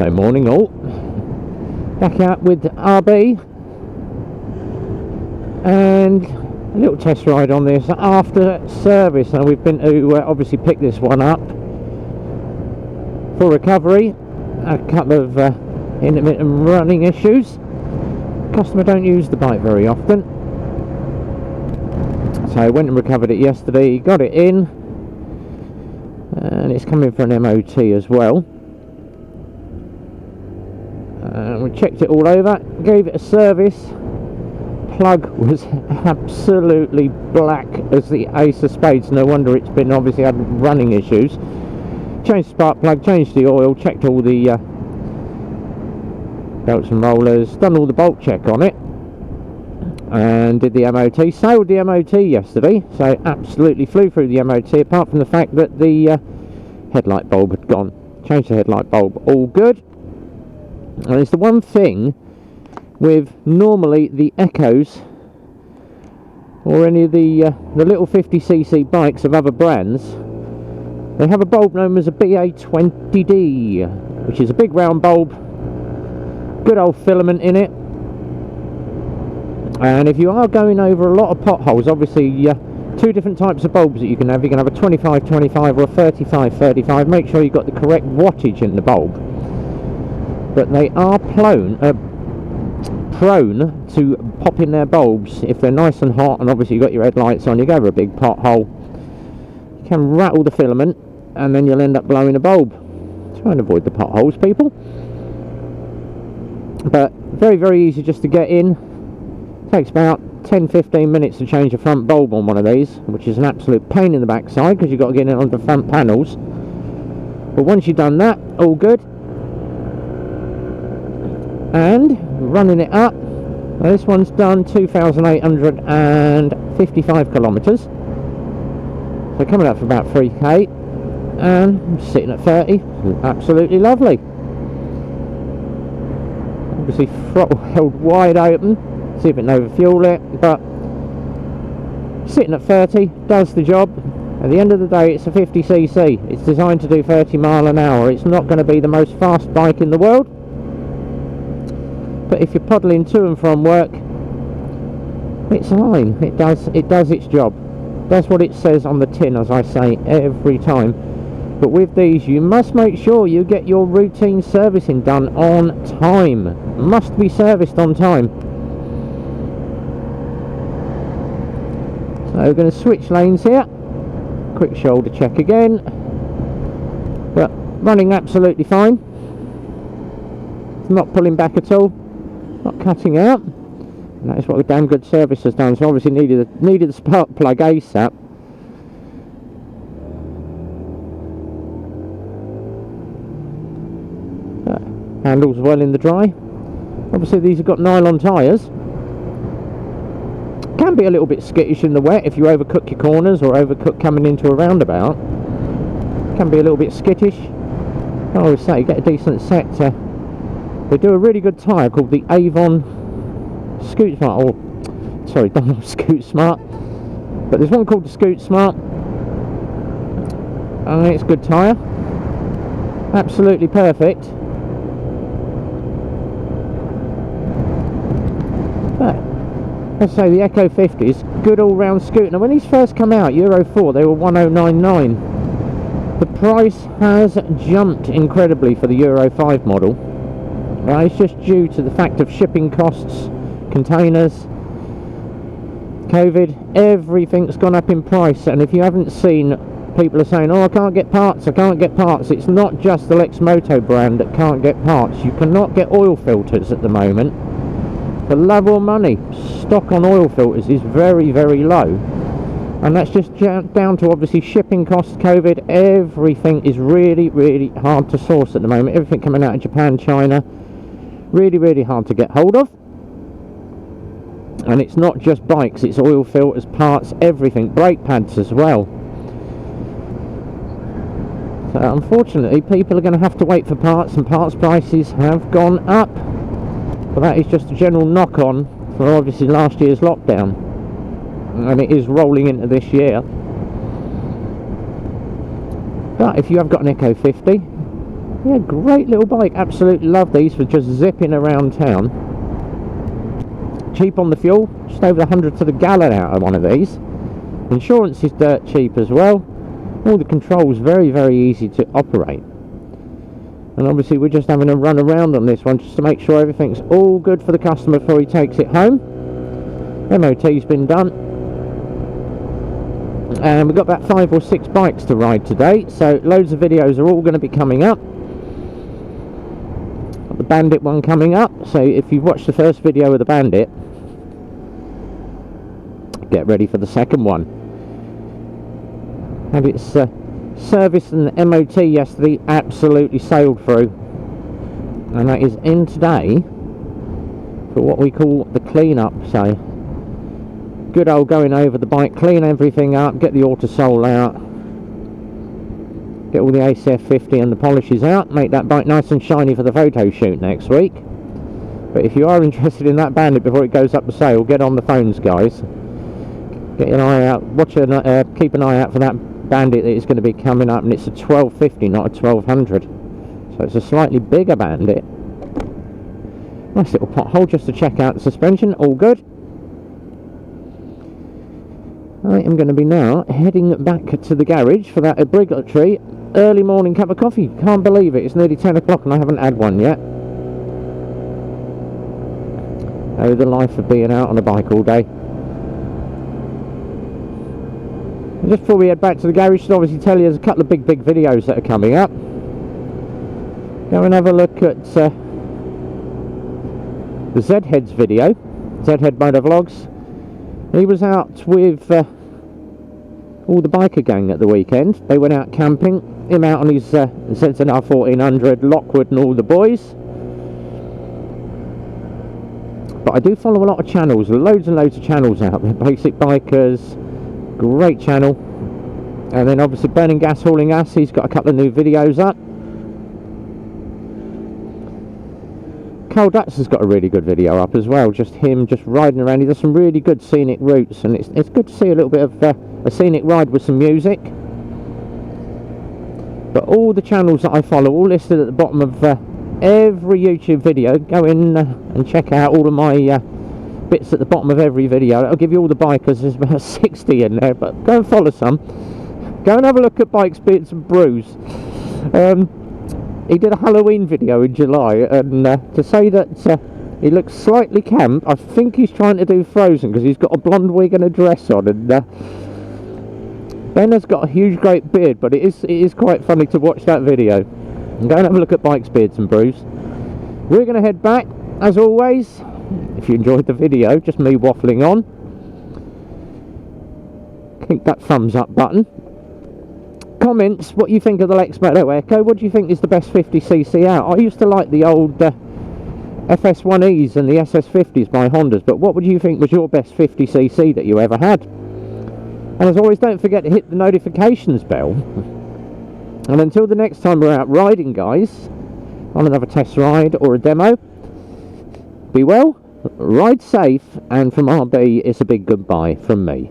So morning all, back out with RB and a little test ride on this after service. Now we've been to obviously pick this one up for recovery, a couple of intermittent running issues. Customer don't use the bike very often, so I went and recovered it yesterday, got it in, and it's coming for an MOT as well. We checked it all over, gave it a service. Plug was absolutely black as the ace of spades. No wonder it's been obviously had running issues. Changed the spark plug, changed the oil, checked all the belts and rollers, done all the bolt check on it, and did the MOT. Sailed the MOT yesterday, so absolutely flew through the MOT, apart from the fact that the headlight bulb had gone. Changed the headlight bulb, all good. And it's the one thing with normally the Echoes or any of the little 50cc bikes of other brands, they have a bulb known as a BA20D, which is a big round bulb, good old filament in it. And if you are going over a lot of potholes, obviously two different types of bulbs that you can have. You can have a 25-25 or a 35-35. Make sure you've got the correct wattage in the bulb. But they are prone to popping their bulbs if they're nice and hot, and obviously you've got your headlights on, you go over a big pothole, you can rattle the filament and then you'll end up blowing a bulb. Try and avoid the potholes, people. But very, very easy just to get in. Takes about 10-15 minutes to change a front bulb on one of these, which is an absolute pain in the backside because you've got to get in on the front panels. But once you've done that, all good. And running it up, now this one's done 2,855 kilometres, so coming up for about 3k, and I'm sitting at 30. Absolutely lovely. Obviously throttle held wide open, see if it can overfuel it, but sitting at 30 does the job. At the end of the day, it's a 50cc, it's designed to do 30 mile an hour. It's not going to be the most fast bike in the world, but if you're puddling to and from work, it's fine. It does its job. That's what it says on the tin, as I say every time. But with these, you must make sure you get your routine servicing done on time. Must be serviced on time. So we're going to switch lanes here. Quick shoulder check again. But running absolutely fine. Not pulling back at all. Not cutting out, and that is what a damn good service has done. So obviously needed the spark plug ASAP. Handles well in the dry. Obviously these have got nylon tyres. Can be a little bit skittish in the wet if you overcook your corners or overcook coming into a roundabout. Can be a little bit skittish. I always say get a decent set. They do a really good tyre called the Avon Scoot Smart, or sorry, not Scoot Smart, but there's one called the Scoot Smart, and it's good tyre, absolutely perfect. But let's say the Echo 50s, good all-round scooter. Now when these first come out, Euro 4, they were 1099. The price has jumped incredibly for the Euro 5 model. It's just due to the fact of shipping costs, containers, COVID, everything's gone up in price. And if you haven't seen, people are saying, oh, I can't get parts, I can't get parts. It's not just the Lexmoto brand that can't get parts. You cannot get oil filters at the moment for love or money. Stock on oil filters is very, very low. And that's just down to obviously shipping costs, COVID. Everything is really, really hard to source at the moment. Everything coming out of Japan, China, really, really hard to get hold of. And it's not just bikes, it's oil filters, parts, everything, brake pads as well. So unfortunately people are going to have to wait for parts, and parts prices have gone up. But that is just a general knock on for obviously last year's lockdown, and it is rolling into this year. But if you have got an Echo 50, Yeah, great little bike. Absolutely love these for just zipping around town. Cheap on the fuel, just over 100 to the gallon out of one of these. Insurance is dirt cheap as well. All the controls very, very easy to operate. And obviously we're just having a run around on this one just to make sure everything's all good for the customer before he takes it home. MOT's been done. And we've got about 5 or 6 bikes to ride today, so loads of videos are all going to be coming up. Got the Bandit one coming up, so if you've watched the first video of the Bandit, get ready for the second one. Had its service and MOT yesterday, absolutely sailed through, and that is in today for what we call the clean-up. So good old going over the bike, clean everything up, get the autosole out, get all the ACF 50 and the polishes out, make that bike nice and shiny for the photo shoot next week. But if you are interested in that Bandit before it goes up for sale, get on the phones, guys. Get an eye out, keep an eye out for that Bandit that is going to be coming up, and it's a 1250, not a 1200, so it's a slightly bigger Bandit. Nice little pothole just to check out the suspension, all good. I am going to be now heading back to the garage for that obligatory early morning cup of coffee. Can't believe it, it's nearly 10 o'clock and I haven't had one yet. Oh, the life of being out on a bike all day. And just before we head back to the garage, should obviously tell you there's a couple of big videos that are coming up. Go and have a look at the Z-Head's video, Z-Head Motovlogs. He was out with all the biker gang at the weekend. They went out camping, him out on his ZZR 1400, Lockwood and all the boys. But I do follow a lot of channels, loads and loads of channels out there. Basic Bikers, great channel. And then obviously Burning Gas, Hauling Ass, he's got a couple of new videos up. Duttz has got a really good video up as well, just him just riding around. He does some really good scenic routes, and it's good to see a little bit of a scenic ride with some music. But all the channels that I follow, all listed at the bottom of every YouTube video. Go in and check out all of my bits at the bottom of every video. I'll give you all the bikers, there's about 60 in there, but go and follow some. Go and have a look at Bikes, Beards and Brews. He did a Halloween video in July, and to say that he looks slightly camp, I think he's trying to do Frozen because he's got a blonde wig and a dress on, and Ben has got a huge great beard, but it is quite funny to watch that video. And go and have a look at Bikes, Beards and Brews. We're going to head back, as always. If you enjoyed the video, just me waffling on, click that thumbs up button. Comments what you think of the Lexmoto Echo. What do you think is the best 50cc out? I used to like the old FS1Es and the SS50s by Hondas, but what would you think was your best 50cc that you ever had? And as always, don't forget to hit the notifications bell. And until the next time we're out riding, guys, on another test ride or a demo, be well, ride safe, and from RB, it's a big goodbye from me.